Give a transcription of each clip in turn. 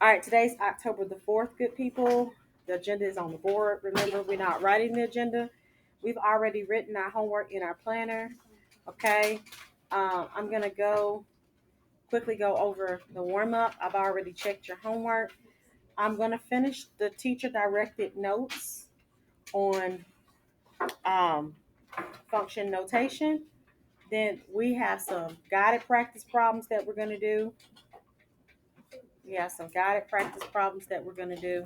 All right, today's October the 4th, good people. The agenda is on the board. Remember, we're not writing the agenda. We've already written our homework in our planner. Okay. I'm going to quickly go over the warm up. I've already checked your homework. I'm going to finish the teacher directed notes on um, function notation. Then we have some guided practice problems that we're going to do. We have some guided practice problems that we're going to do.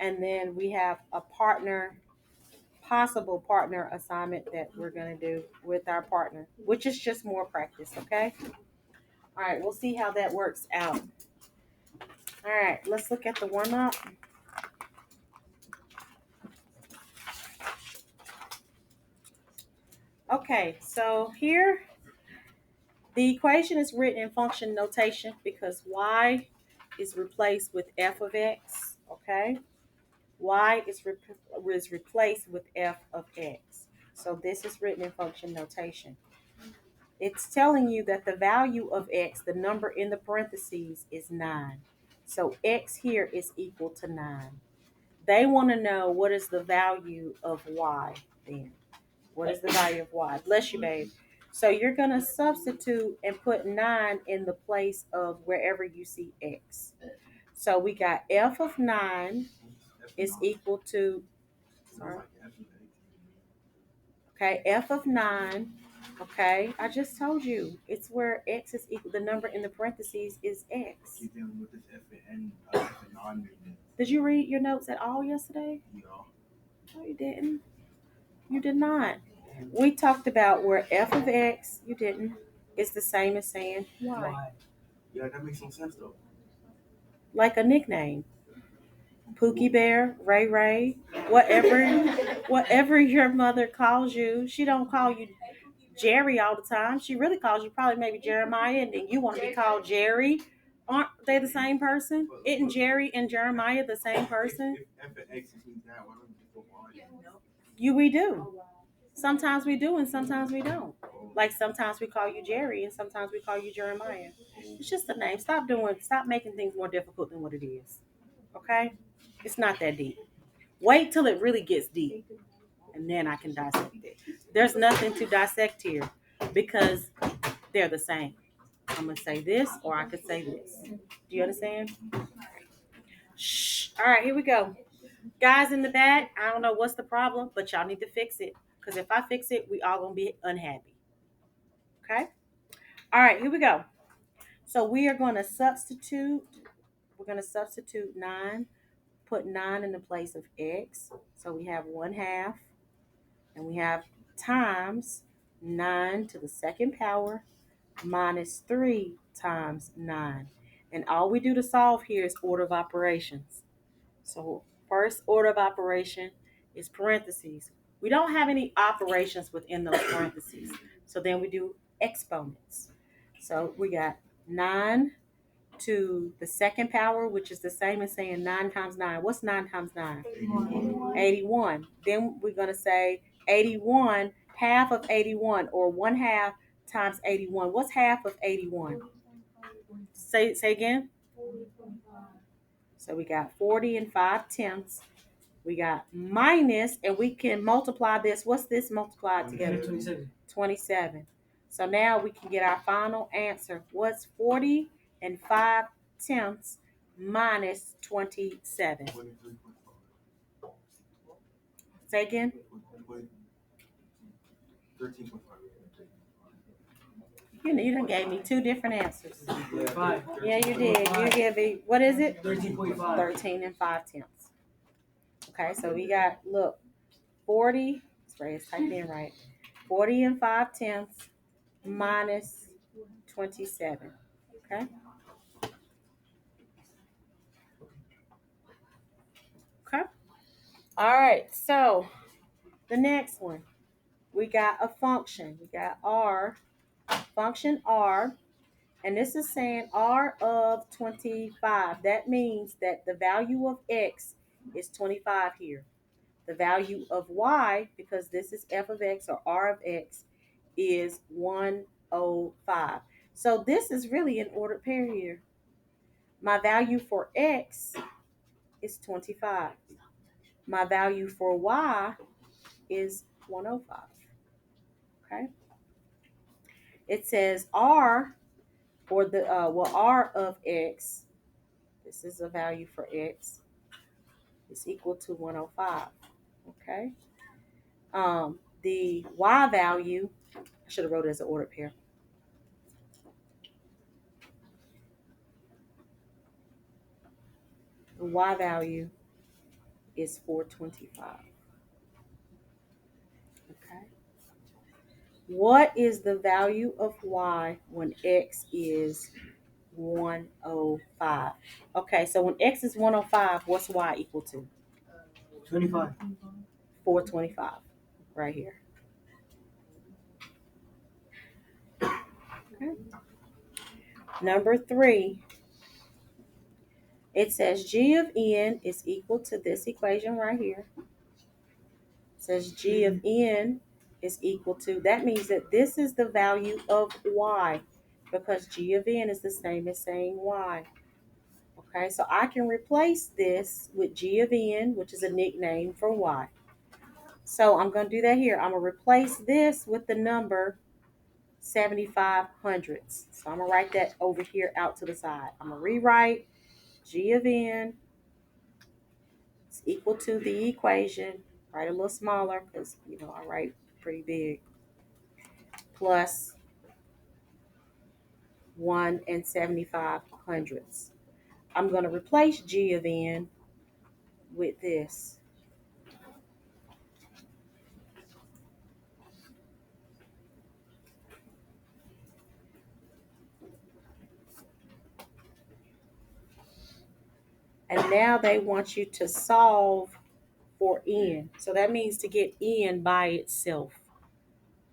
And then we have a possible partner assignment that we're going to do with our partner, which is just more practice, okay? All right, we'll see how that works out. All right, let's look at the warm up. Okay, so here the equation is written in function notation because y is replaced with f of x, okay? Y is replaced with f of x. So this is written in function notation. It's telling you that the value of x, the number in the parentheses, is 9. So x here is equal to 9. They want to know what is the value of y then. What is the value of y? Bless you, babe. So you're going to substitute and put 9 in the place of wherever you see x. So we got f of 9 is equal to, sorry. Okay, f of 9. Okay, I just told you it's where x is equal. The number in the parentheses is x. Did you read your notes at all yesterday? No, you didn't. You did not. We talked about where f of x, you didn't, is the same as saying y. Yeah, that makes some sense though. Like a nickname. Pookie Bear, Ray Ray, whatever your mother calls you. She don't call you Jerry all the time. She really calls you probably maybe Jeremiah, and then you want to be called Jerry. Aren't they the same person? Isn't Jerry and Jeremiah the same person? We do. Sometimes we do, and sometimes we don't. Like sometimes we call you Jerry, and sometimes we call you Jeremiah. It's just a name. Stop making things more difficult than what it is. Okay? It's not that deep. Wait till it really gets deep, and then I can dissect it. There's nothing to dissect here because they're the same. I'm going to say this or I could say this. Do you understand? Shh. All right, here we go. Guys in the back, I don't know what's the problem, but y'all need to fix it. Because if I fix it, we all going to be unhappy. Okay? All right, here we go. So we are going to substitute. We're going to substitute 9. Put 9 in the place of x. So we have 1/2. And we have times 9 to the second power minus 3 times 9. And all we do to solve here is order of operations. So first order of operation is parentheses. We don't have any operations within those parentheses. So then we do exponents. So we got 9 to the second power, which is the same as saying 9 times 9. What's 9 times 9? 81. Then we're going to say 81, half of 81, or 1/2 times 81. What's half of 81? Say again. So we got 40 and 5/10. We got minus, and we can multiply this. What's this multiplied together? 27. So now we can get our final answer. What's 40 and 5/10 minus 27? Say again. 13.5. You done gave me 2 different answers. Yeah, you did. You gave me, what is it? 13.5. 13 and 5/10. Okay, so we got, look, 40, let's type in right. 40 and 5/10 minus 27. Okay? Okay? All right, so the next one, we got a function. We got R, function R, and this is saying R of 25. That means that the value of X is 25 here. The value of Y, because this is f of X or R of X, is 105. So this is really an ordered pair here. My value for X is 25. My value for Y is 105. Okay. It says R, or the R of X, this is a value for X, is equal to 105. Okay. The Y value, I should have wrote it as an ordered pair. The Y value is 425. Okay. What is the value of Y when X is 105? Okay, so when X is 105, what's Y equal to? 25. 425, right here. Okay. Number 3, it says G of N is equal to this equation right here. It says G of N is equal to, that means that this is the value of Y, because G of N is the same as saying Y. Okay, so I can replace this with G of N, which is a nickname for Y. So I'm going to do that here. I'm going to replace this with the number 75 hundredths. So I'm going to write that over here out to the side. I'm going to rewrite G of N is equal to the equation, write a little smaller because, I write pretty big, plus 1 and 75 hundredths. I'm going to replace G of N with this. And now they want you to solve for N. So that means to get N by itself.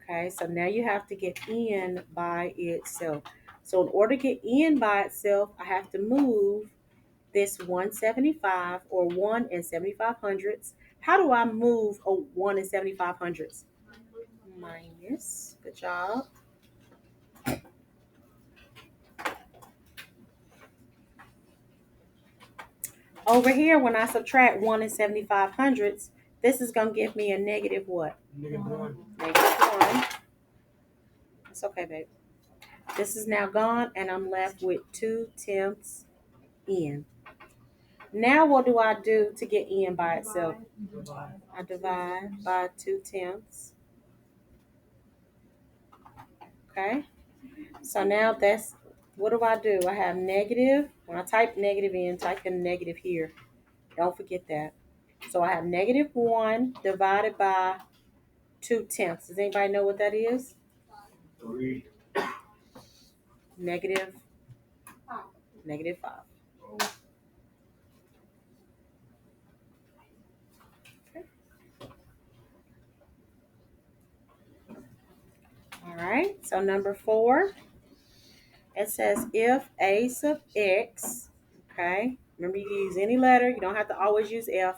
Okay, so now you have to get N by itself. So in order to get N by itself, I have to move this 175, or 1 and 75 hundredths. How do I move a 1 and 75 hundredths? Minus. Good job. Over here, when I subtract 1 and 75 hundredths, this is going to give me a negative what? Negative 1. Negative 1. It's okay, babe. This is now gone, and I'm left with 2/10 N. Now what do I do to get N by itself? I divide by 2/10. Okay? So now that's, what do? I have negative. When I type negative in, type in negative here. Don't forget that. So I have negative 1 divided by 2/10. Does anybody know what that is? 3. Negative 5. Okay. All right. So number 4, it says if a sub x, okay, remember you can use any letter. You don't have to always use F.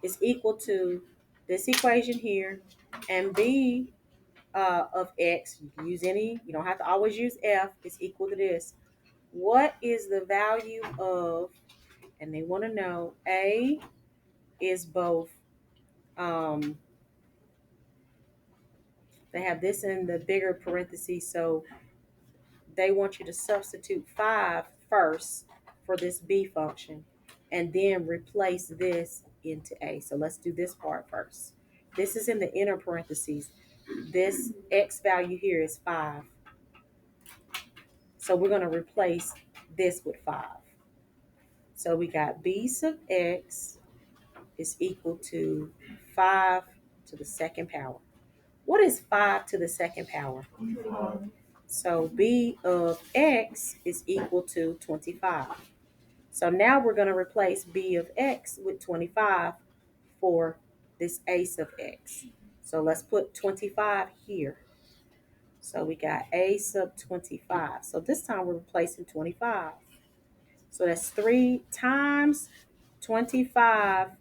Is equal to this equation here, and b of x, you can use any, you don't have to always use F, is equal to this. What is the value of, and they want to know, A is both, they have this in the bigger parentheses, so they want you to substitute 5 first for this B function, and then replace this into A. So let's do this part first. This is in the inner parentheses. This X value here is 5. So we're going to replace this with 5. So we got B sub X is equal to 5 to the second power. What is 5 to the second power? 25. So B of X is equal to 25. So now we're going to replace B of X with 25 for this A sub X. So let's put 25 here. So we got A sub 25. So this time we're replacing 25. So that's 3 times 25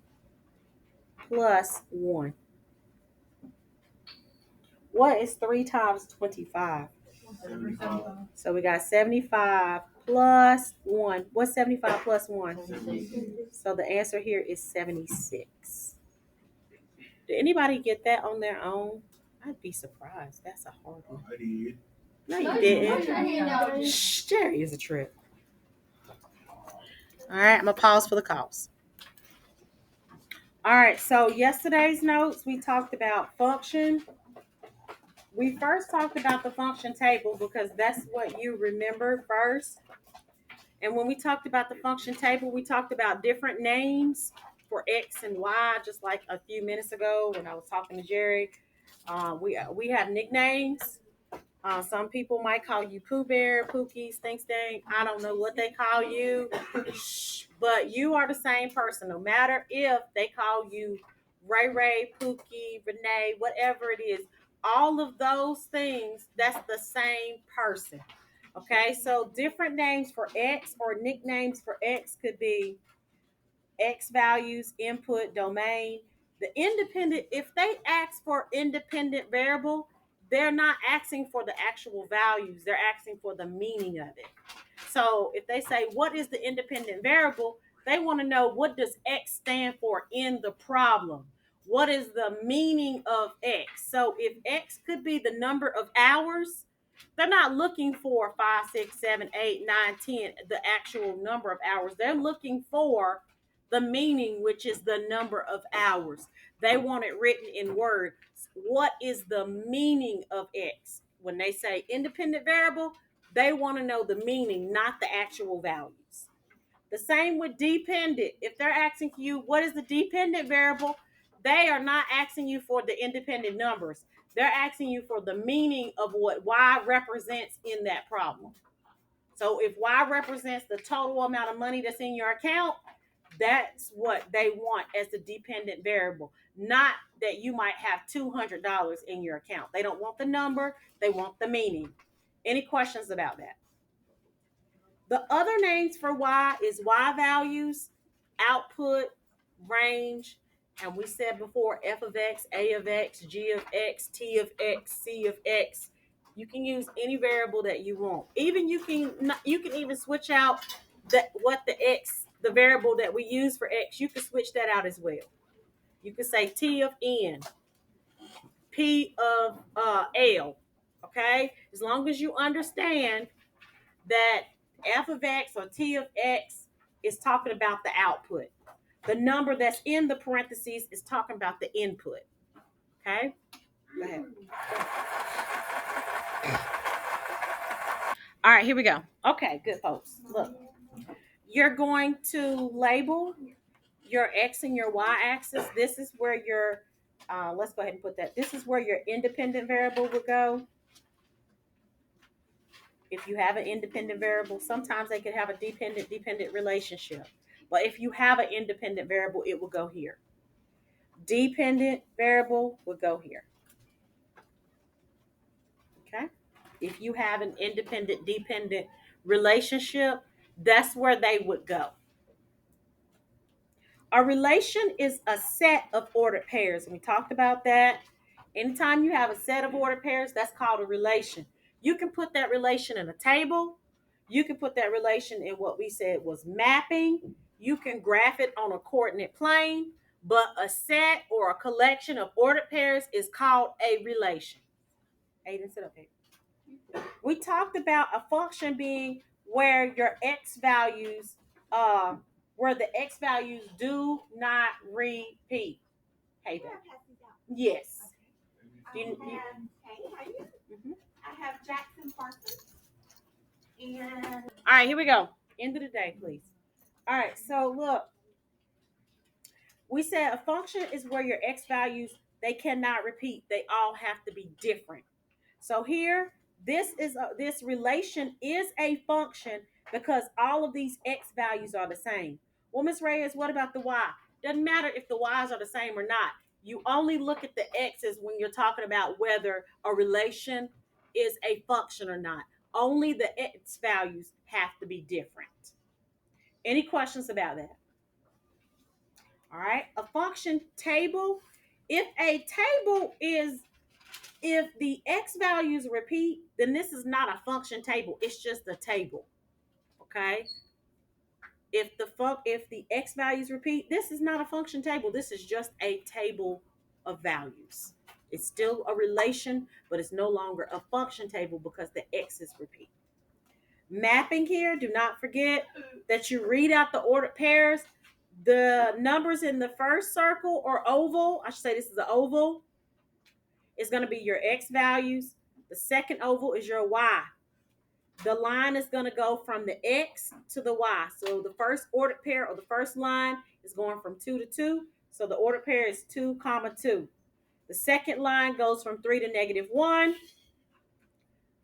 plus 1. What is 3 times 25? 75. So we got 75 plus 1. What's 75 plus 1? 76. So the answer here is 76. Did anybody get that on their own? I'd be surprised. That's a hard one. I did. No, you didn't. Shh, Jerry is a trip. All right, I'm going to pause for the calls. All right, so yesterday's notes, we talked about function. We first talked about the function table because that's what you remember first. And when we talked about the function table, we talked about different names for X and Y, just like a few minutes ago when I was talking to Jerry. We have nicknames. Some people might call you Pooh Bear, Pookie, Stink Stink. I don't know what they call you. But you are the same person, no matter if they call you Ray Ray, Pookie, Renee, whatever it is. All of those things, that's the same person. Okay, so different names for X or nicknames for X could be X values, input, domain. The independent, if they ask for independent variable, they're not asking for the actual values, they're asking for the meaning of it. So if they say, what is the independent variable? They want to know, what does X stand for in the problem? What is the meaning of X? So if X could be the number of hours, they're not looking for 5, 6, 7, 8, 9, 10, the actual number of hours. They're looking for the meaning, which is the number of hours. They want it written in words. What is the meaning of X? When they say independent variable, they want to know the meaning, not the actual values. The same with dependent. If they're asking you, what is the dependent variable? They are not asking you for the independent numbers. They're asking you for the meaning of what Y represents in that problem. So if Y represents the total amount of money that's in your account, that's what they want as the dependent variable, not that you might have $200 in your account. They don't want the number, they want the meaning. Any questions about that? The other names for Y is Y values, output, range, and we said before F of X, A of X, G of X, T of X, C of X. You can use any variable that you want. Even you can even switch out the variable that we use for X. You can switch that out as well. You can say T of N, P of L. Okay, as long as you understand that F of X or T of X is talking about the output. The number that's in the parentheses is talking about the input. Okay? Go ahead. All right, here we go. Okay, good folks. Look, you're going to label your X and your Y axis. This is where your, let's go ahead and put that. This is where your independent variable would go. If you have an independent variable, sometimes they could have a dependent relationship. But if you have an independent variable, it will go here. Dependent variable would go here. Okay? If you have an independent dependent relationship, that's where they would go. A relation is a set of ordered pairs. And we talked about that. Anytime you have a set of ordered pairs, that's called a relation. You can put that relation in a table. You can put that relation in what we said was mapping. You can graph it on a coordinate plane. But a set or a collection of ordered pairs is called a relation. Aiden, sit up here. We talked about a function being where your x values, where the x values do not repeat. Hey, babe. Yes. Do you, Mhm. All right, here we go. End of the day, please. All right, so look, we said a function is where your x values, they cannot repeat. They all have to be different. So here, this relation is a function because all of these x values are the same. Well, Miss Reyes, what about the y? Doesn't matter if the y's are the same or not. You only look at the x's when you're talking about whether a relation is a function or not. Only the x values have to be different. Any questions about that? All right. A function table. If the x values repeat, then this is not a function table. It's just a table. Okay. If the x values repeat, this is not a function table. This is just a table of values. It's still a relation, but it's no longer a function table because the x's repeat. Mapping here, do not forget that you read out the ordered pairs. The numbers in the first circle or oval, I should say this is an oval, is going to be your x values. The second oval is your y. The line is going to go from the x to the y. So the first ordered pair or the first line is going from 2 to 2. So the ordered pair is 2, comma 2. The second line goes from 3 to -1,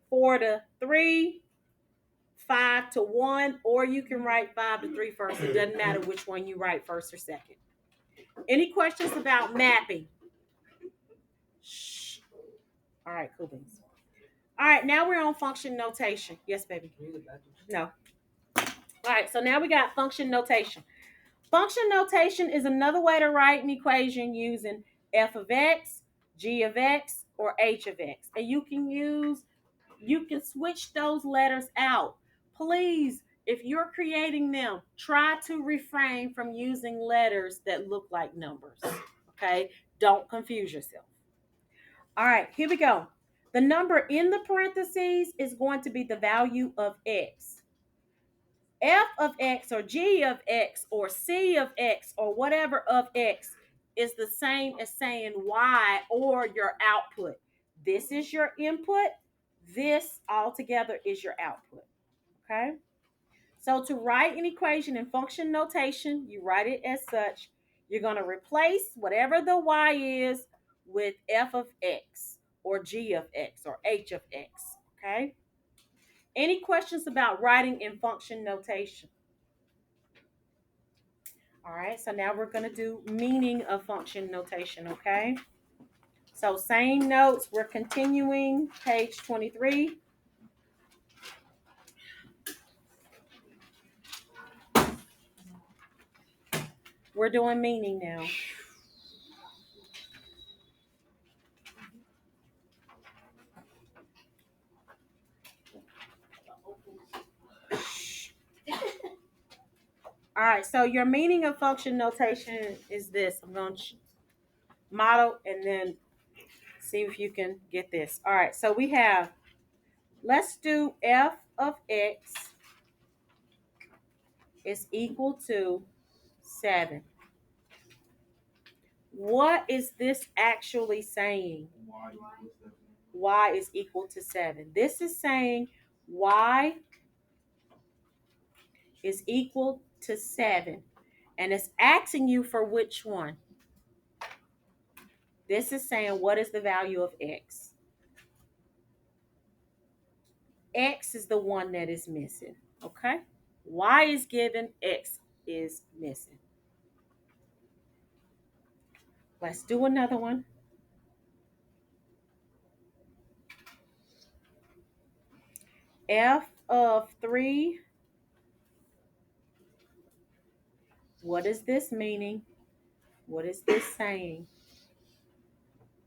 4 to 3, 5 to 1, or you can write 5 to 3 first. It doesn't matter which one you write first or second. Any questions about mapping? Shh. All right, cool beans. All right, now we're on function notation. Yes, baby. No. All right, so now we got function notation. Function notation is another way to write an equation using f of x, g of x, or h of x. And you can switch those letters out. Please, if you're creating them, try to refrain from using letters that look like numbers. Okay? Don't confuse yourself. All right, here we go. The number in the parentheses is going to be the value of x. F of x or g of x or c of x or whatever of x is the same as saying y or your output. This is your input. This altogether is your output. Okay? So to write an equation in function notation, you write it as such. You're going to replace whatever the y is with f of x or g of x or h of x. Okay? Any questions about writing in function notation? All right, so now we're going to do meaning of function notation, okay? So same notes, we're continuing, page 23. We're doing meaning now. All right, so your meaning of function notation is this. I'm going to model and then see if you can get this. All right, so we have, let's do f of x is equal to 7. What is this actually saying? Y is equal to 7. This is saying y is equal to 7. And it's asking you for which one? This is saying what is the value of x? X is the one that is missing. Okay? Y is given, x is missing. Let's do another one. F of 3. What is this meaning? What is this saying?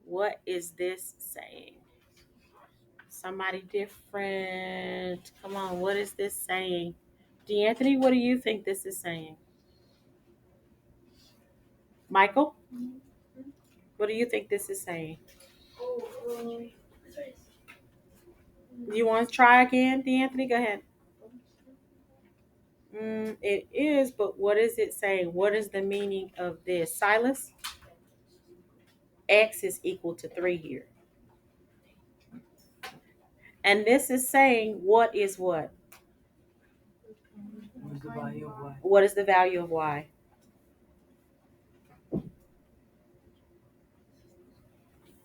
What is this saying? Somebody different. Come on, what is this saying? D'Anthony, what do you think this is saying? Michael, what do you think this is saying? You want to try again, D'Anthony? Go ahead. It is, but what is it saying? What is the meaning of this? Silas? X is equal to 3 here. And this is saying what is what? What is the value of y?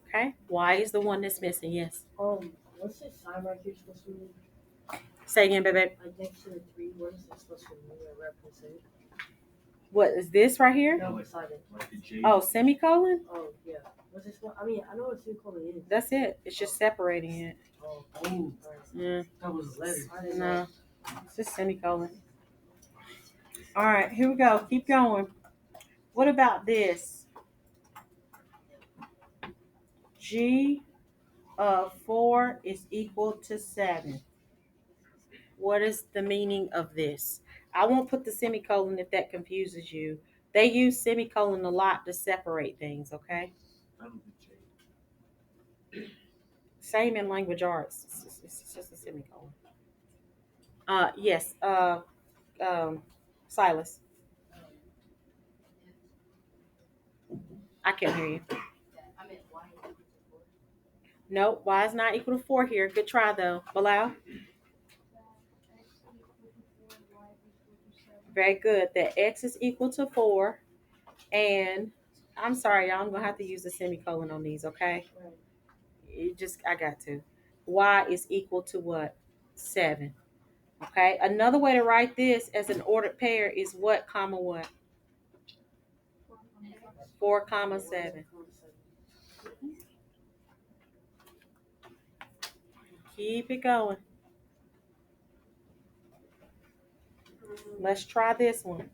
Okay, y is the one that's missing, yes. What's this sign right here supposed to mean? Say again, baby. Like next to the 3, what is this supposed to mean or represent? What is this right here? No, beside it. Oh, semicolon? Oh, yeah. What's this one? I mean, I know what semicolon is. That's it. It's just separating it. Oh, Yeah. That was a letter. No, it's just semicolon. All right, here we go. Keep going. What about this? G of 4 is equal to 7. What is the meaning of this? I won't put the semicolon if that confuses you. They use semicolon a lot to separate things, okay? Same in language arts. It's just a semicolon. Yes. Um, Silas, I can't hear you. No, y is not equal to 4 here. Good try, though. Bilal? Very good. That x is equal to 4. And I'm sorry, y'all. I'm going to have to use a semicolon on these, okay? I got to. Y is equal to what? 7. Okay. Another way to write this as an ordered pair is what, comma, what? 4, comma, 7. Keep it going. Let's try this one.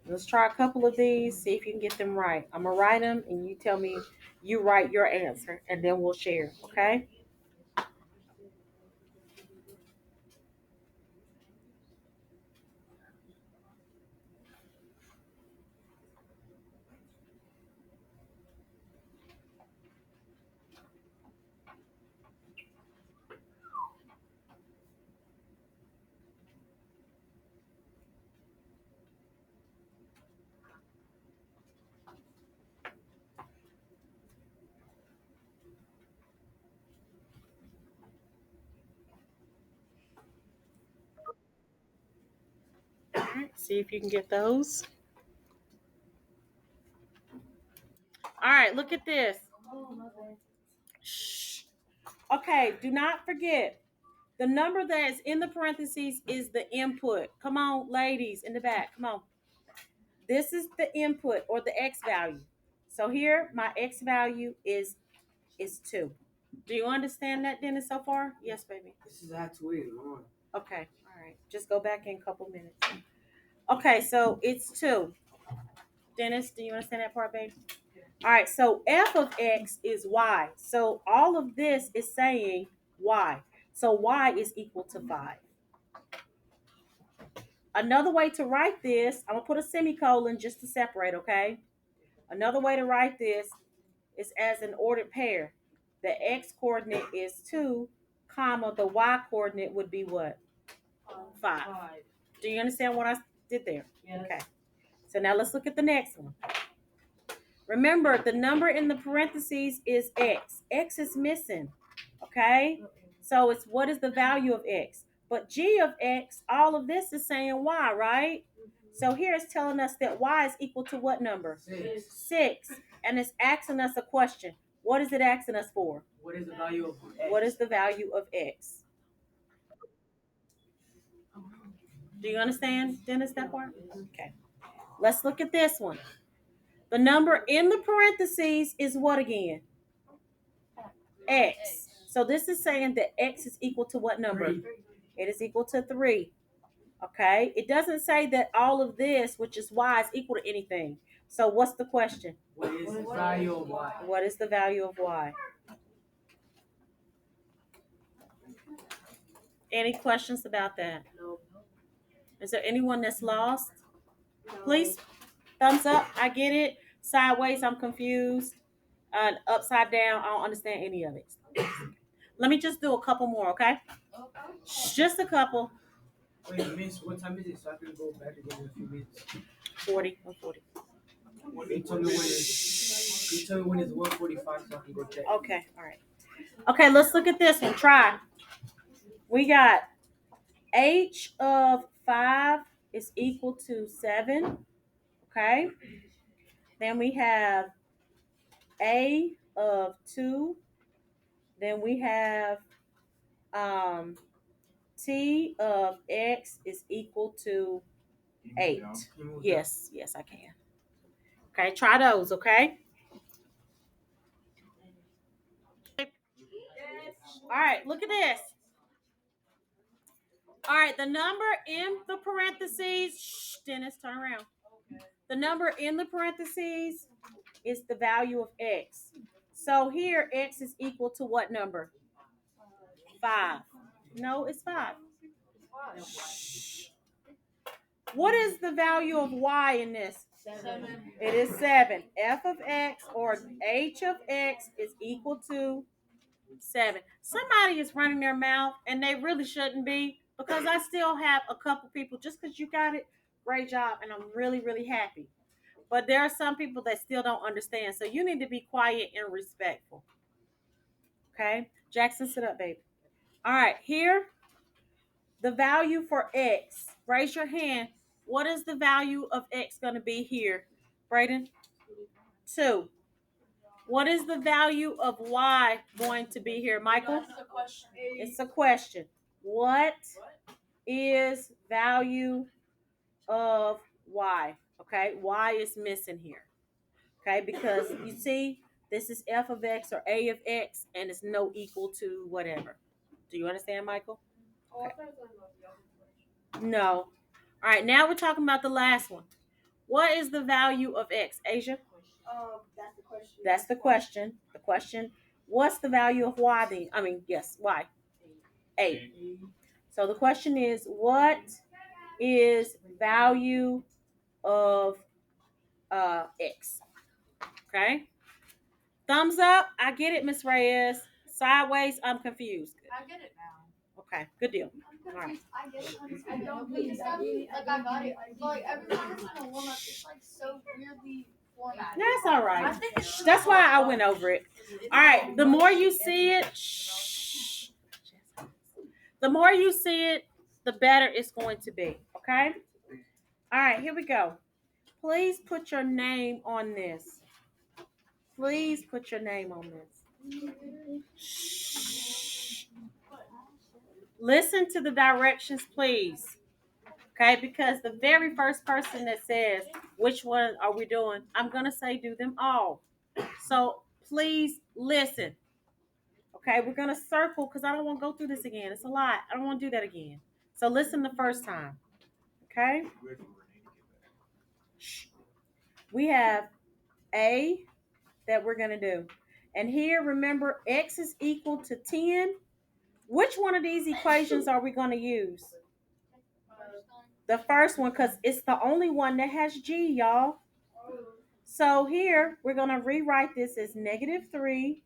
Let's try a couple of these, see if you can get them right. I'm going to write them, and you tell me, you write your answer, and then we'll share, okay? All right, see if you can get those. All right, look at this. Shh. Okay, do not forget the number that is in the parentheses is the input. Come on, ladies in the back. Come on. This is the input or the x value. So here, my x value is 2. Do you understand that, Dennis, so far? Yes, baby. This is how to it, Lord. Okay, all right. Just go back in a couple minutes. Okay, so it's 2. Dennis, do you understand that part, baby? All right, so f of x is y. So all of this is saying y. So y is equal to 5. Another way to write this, I'm going to put a semicolon just to separate, okay? Another way to write this is as an ordered pair. The x coordinate is 2, comma, the y coordinate would be what? 5. Do you understand what I did there? Yes. Okay. So now let's look at the next one. Remember, the number in the parentheses is x. X is missing. Okay? So it's what is the value of x? But g of x, all of this is saying y, right? So here it's telling us that y is equal to what number? 6. And it's asking us a question. What is it asking us for? What is the value of x? What is the value of x? Do you understand, Dennis, that part? Okay. Let's look at this one. The number in the parentheses is what again? X. So this is saying that x is equal to what number? 3. It is equal to 3. Okay. It doesn't say that all of this, which is y, is equal to anything. So what's the question? What is the value of y? What is the value of y? Any questions about that? No. Is there anyone that's lost? Please, thumbs up. I get it. Sideways, I'm confused. Upside down, I don't understand any of it. Let me just do a couple more, okay? Just a couple. Wait, miss, what time is it? So I can go back again in a few minutes. 40. 40. Can you tell me when it's 1:45 so I can go check? Okay, all right. Okay, let's look at this one. Try. We got h of 5 is equal to 7. Okay. Then we have a of 2. Then we have t of x is equal to 8. Yes, yes, I can. Okay, try those, okay? All right, look at this. All right, the number in the parentheses, shh, Dennis, turn around. The number in the parentheses is the value of x. So here, x is equal to what number? 5. No, it's 5. What is the value of y in this? 7. It is 7. F of x or h of x is equal to 7. Somebody is running their mouth and they really shouldn't be, because I still have a couple people, just because you got it, great job, and I'm really, really happy. But there are some people that still don't understand. So you need to be quiet and respectful. Okay? Jackson, sit up, baby. All right, here, the value for x. Raise your hand. What is the value of x going to be here? Brayden? 2. What is the value of y going to be here, Michael? That's the question. It's a question. What is value of y? Okay, y is missing here. Okay, because you see, this is f of x or a of x, and it's no equal to whatever. Do you understand, Michael? Okay. No. All right, now we're talking about the last one. What is the value of x, Asia? That's the question. That's the question. The question, what's the value of y then? I mean, yes, y. 8. So the question is, what is value of x? Okay. Thumbs up. I get it, Miss Reyes. Sideways, I'm confused. I get it now. Okay, good deal. I'm All right. confused. I get it. I don't get stuff. Like I got it. But like every time it's in a warm up, it's like so weirdly formatted. That's all I right. think it's That's why I went over it. All right. The more you see it, the more you see it, the better it's going to be. Okay. All right. Here we go. Please put your name on this. Please put your name on this. Listen to the directions, please. Okay, because the very first person that says, which one are we doing? I'm going to say do them all. So please listen. Okay, we're going to circle because I don't want to go through this again. It's a lot. I don't want to do that again. So listen the first time. Okay? We have A that we're going to do. And here, remember, x is equal to 10. Which one of these equations are we going to use? The first one, because it's the only one that has g, y'all. So here, we're going to rewrite this as negative 3x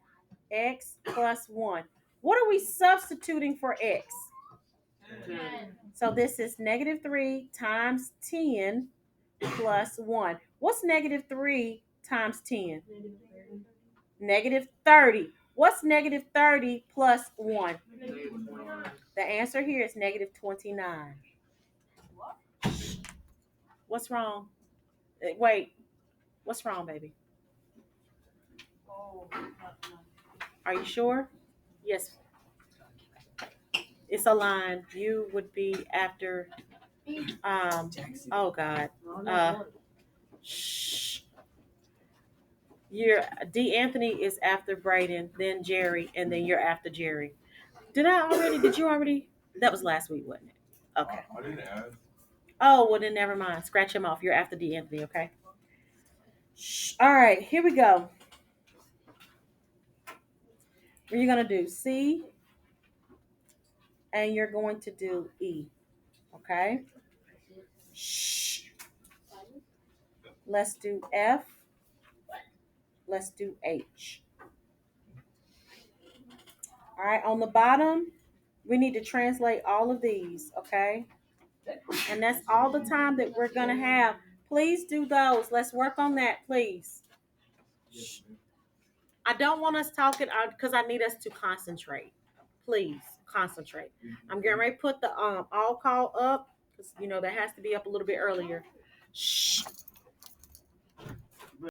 plus 1. What are we substituting for x? 10. So this is negative 3 times 10 plus 1. What's negative 3 times 10? Negative 30. What's negative 30 plus 1? The answer here is negative 29. What's wrong? Wait. What's wrong, baby? Are you sure? Yes. It's a line. You would be after. Oh God. Shh. You're D. Anthony is after Brayden, then Jerry, and then you're after Jerry. Did you already? That was last week, wasn't it? Okay. I didn't ask. Oh, well then never mind. Scratch him off. You're after D. Anthony, okay? Shh. All right, here we go. You're gonna do C, and you're going to do E. Okay? Shh. Let's do F. Let's do H. All right, on the bottom, we need to translate all of these, okay? And that's all the time that we're going to have. Please do those. Let's work on that, please. I don't want us talking because I need us to concentrate. Please concentrate. I'm getting ready to put the all call up because, that has to be up a little bit earlier. Shh.